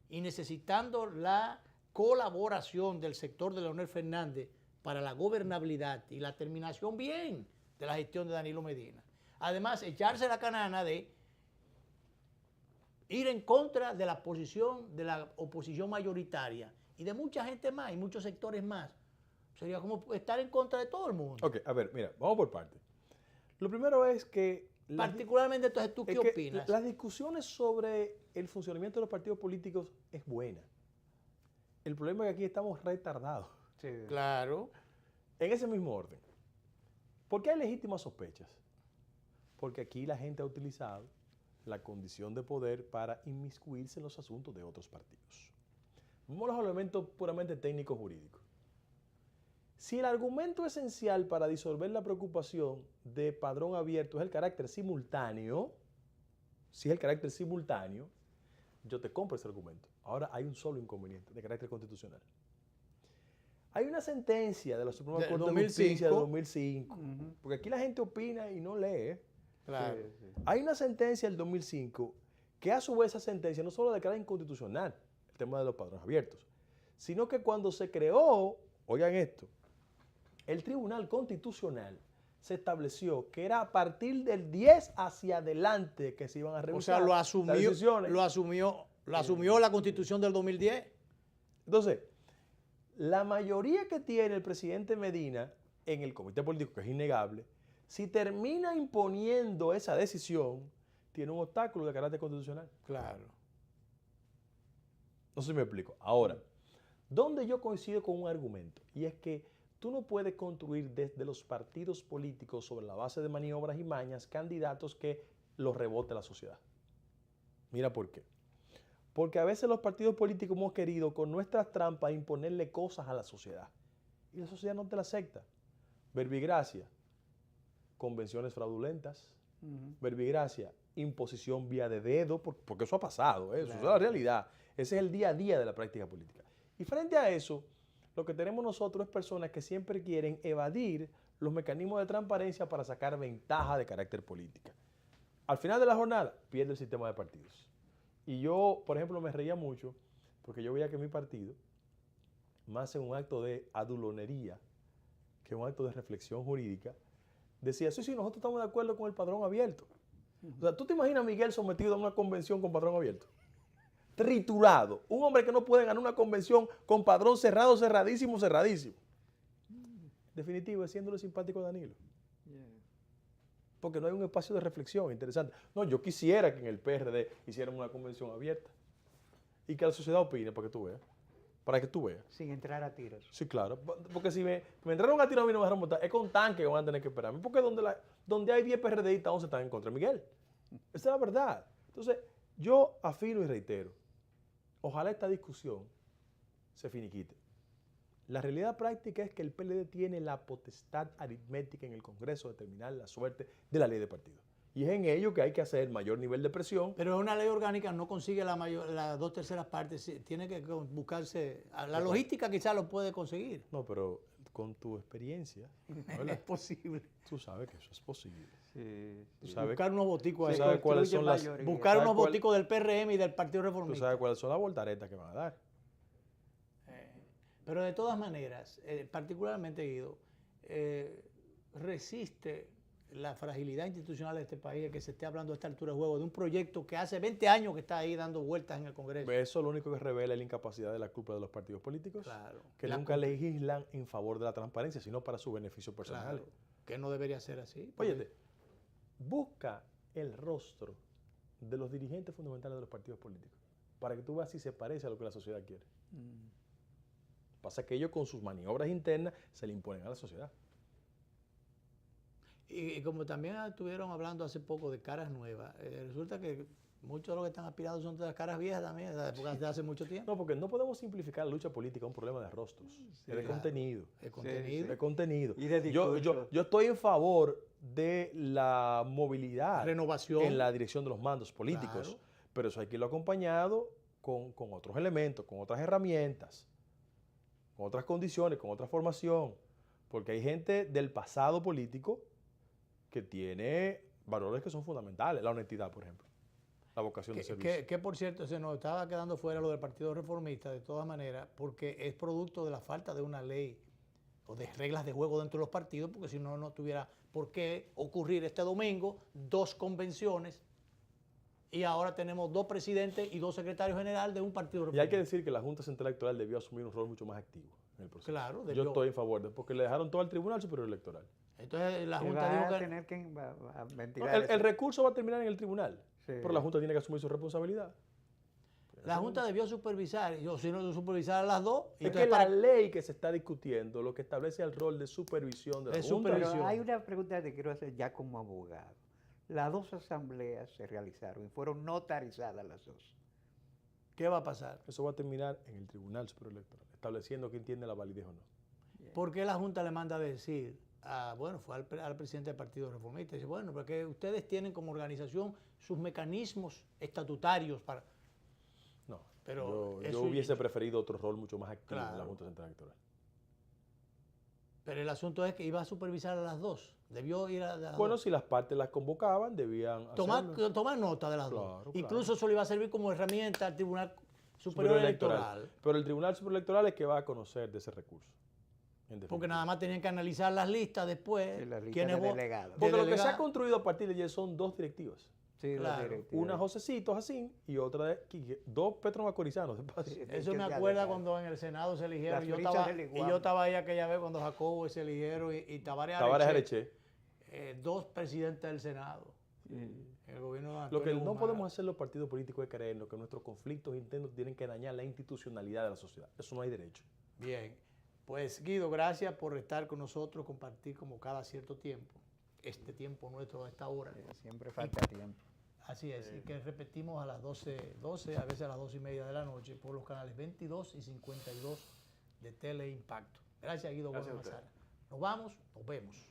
y necesitando la colaboración del sector de Leonel Fernández para la gobernabilidad y la terminación bien de la gestión de Danilo Medina. Además, echarse la canana de ir en contra de la posición de la oposición mayoritaria y de mucha gente más y muchos sectores más. Sería como estar en contra de todo el mundo. Ok, a ver, mira, vamos por partes. Lo primero es que... Particularmente, entonces, ¿tú qué opinas? Las discusiones sobre el funcionamiento de los partidos políticos es buena. El problema es que aquí estamos retardados. Sí. Claro. En ese mismo orden. ¿Por qué hay legítimas sospechas? Porque aquí la gente ha utilizado la condición de poder para inmiscuirse en los asuntos de otros partidos. Vamos a los elementos puramente técnicos jurídicos. Si el argumento esencial para disolver la preocupación de padrón abierto es el carácter simultáneo, yo te compro ese argumento. Ahora hay un solo inconveniente de carácter constitucional. Hay una sentencia de la Suprema Corte de Justicia de 2005, porque aquí la gente opina y no lee. Claro. Sí. Hay una sentencia del 2005 que a su vez esa sentencia no solo declara inconstitucional el tema de los padrones abiertos, sino que cuando se creó, oigan esto, el Tribunal Constitucional se estableció que era a partir del 10 hacia adelante que se iban a revisar. O sea, lo asumió la Constitución del 2010. Entonces, la mayoría que tiene el presidente Medina en el comité político, que es innegable, si termina imponiendo esa decisión, tiene un obstáculo de carácter constitucional. Claro. No sé si me explico. Ahora, ¿dónde yo coincido con un argumento? Y es que tú no puedes construir desde los partidos políticos sobre la base de maniobras y mañas candidatos que los rebote la sociedad. Mira por qué. Porque a veces los partidos políticos hemos querido con nuestras trampas imponerle cosas a la sociedad. Y la sociedad no te la acepta. Verbigracia, convenciones fraudulentas, verbigracia, imposición vía de dedo, porque eso ha pasado, eso es la realidad. Ese es el día a día de la práctica política. Y frente a eso, lo que tenemos nosotros es personas que siempre quieren evadir los mecanismos de transparencia para sacar ventaja de carácter política. Al final de la jornada, pierde el sistema de partidos. Y yo, por ejemplo, me reía mucho porque yo veía que mi partido, más en un acto de adulonería que un acto de reflexión jurídica, decía, sí, nosotros estamos de acuerdo con el padrón abierto. O sea, ¿tú te imaginas a Miguel sometido a una convención con padrón abierto? Triturado. Un hombre que no puede ganar una convención con padrón cerrado, cerradísimo. Definitivo, es siéndole simpático a Danilo. Porque no hay un espacio de reflexión interesante. No, yo quisiera que en el PRD hicieran una convención abierta y que la sociedad opine para que tú veas. Para que tú veas. Sin entrar a tiros. Sí, claro. Porque si me entraron a tiros a mí no me dejaron votar, es con tanque que van a tener que esperarme. Porque donde hay 10 PRDistas, 11 están en contra de Miguel. Esa es la verdad. Entonces, yo afirmo y reitero, ojalá esta discusión se finiquite. La realidad práctica es que el PLD tiene la potestad aritmética en el Congreso de determinar la suerte de la ley de partido. Y es en ello que hay que hacer mayor nivel de presión. Pero una ley orgánica no consigue las 2/3 partes, tiene que buscarse, la logística quizás lo puede conseguir. No, pero con tu experiencia, es posible. Tú sabes que eso es posible. Sí. Buscar unos boticos ahí. ¿Tú sabes cuáles son buscar unos boticos del PRM y del Partido Reformista. Tú sabes cuáles son las voltaretas que van a dar. Pero de todas maneras, particularmente Guido, resiste la fragilidad institucional de este país, que se esté hablando a esta altura de juego de un proyecto que hace 20 años que está ahí dando vueltas en el Congreso. Eso lo único que revela es la incapacidad de la cúpula de los partidos políticos, claro, que nunca legislan en favor de la transparencia, sino para su beneficio personal. Claro, que no debería ser así. Óyete, busca el rostro de los dirigentes fundamentales de los partidos políticos para que tú veas si se parece a lo que la sociedad quiere. Pasa que ellos con sus maniobras internas se le imponen a la sociedad. Y como también estuvieron hablando hace poco de caras nuevas, resulta que muchos de los que están aspirados son de las caras viejas también, de hace mucho tiempo. No, porque no podemos simplificar la lucha política a un problema de rostros, es de contenido. Es contenido. Es contenido. Y de yo estoy en favor de la movilidad, renovación en la dirección de los mandos políticos, claro, pero eso hay que irlo acompañado con otros elementos, con otras herramientas, con otras condiciones, con otra formación, porque hay gente del pasado político que tiene valores que son fundamentales, la honestidad, por ejemplo, la vocación de servicio. Que por cierto, se nos estaba quedando fuera lo del Partido Reformista, de todas maneras, porque es producto de la falta de una ley o de reglas de juego dentro de los partidos, porque si no, no tuviera por qué ocurrir este domingo 2 convenciones y ahora tenemos 2 presidentes y 2 secretarios generales de un partido reformista. Y hay que decir que la Junta Central Electoral debió asumir un rol mucho más activo en el proceso. Claro, yo estoy en favor de porque le dejaron todo al Tribunal Superior Electoral. Entonces la Junta dijo que tener que ventilar el recurso va a terminar en el tribunal, sí, pero la Junta tiene que asumir su responsabilidad. La Junta debió supervisar, si no supervisar a las 2. Es que la ley que se está discutiendo lo que establece el rol de supervisión de la Junta. Pero hay una pregunta que quiero hacer ya como abogado. Las 2 asambleas se realizaron y fueron notarizadas las 2. ¿Qué va a pasar? Eso va a terminar en el Tribunal Superior Electoral, estableciendo quién tiene la validez o no. ¿Por qué la Junta le manda a decir, fue al presidente del Partido Reformista, dice, bueno, porque ustedes tienen como organización sus mecanismos estatutarios para... No, pero yo hubiese preferido otro rol mucho más activo en la Junta Central Electoral. Pero el asunto es que iba a supervisar a las 2. Debió ir a las 2. Si las partes las convocaban, debían tomar nota de las 2. Claro. Incluso eso le iba a servir como herramienta al Tribunal Superior Electoral. Pero el Tribunal Superior Electoral es que va a conocer de ese recurso. Porque nada más tenían que analizar las listas después. Sí, la lista de delegados. Porque lo que se ha construido a partir de ayer son 2 directivas. Sí, claro. Una Josecito Jacín y otra de Quique. 2 petromacorizanos de paso. Sí, eso me acuerda cuando en el Senado se eligieron. Yo estaba ahí aquella vez cuando Jacobo se eligieron y Tavares Areche. 2 presidentes del Senado. El gobierno de lo que Guzmán. no podemos hacer los partidos políticos es creernos que nuestros conflictos internos tienen que dañar la institucionalidad de la sociedad. Eso no hay derecho. Bien. Pues Guido, gracias por estar con nosotros, compartir como cada cierto tiempo, este tiempo nuestro a esta hora. Siempre falta tiempo. Así es, y que repetimos a las 12, a veces a las 2:30 de la noche por los canales 22 y 52 de Teleimpacto. Gracias Guido Gómez Mazara. Nos vamos, nos vemos.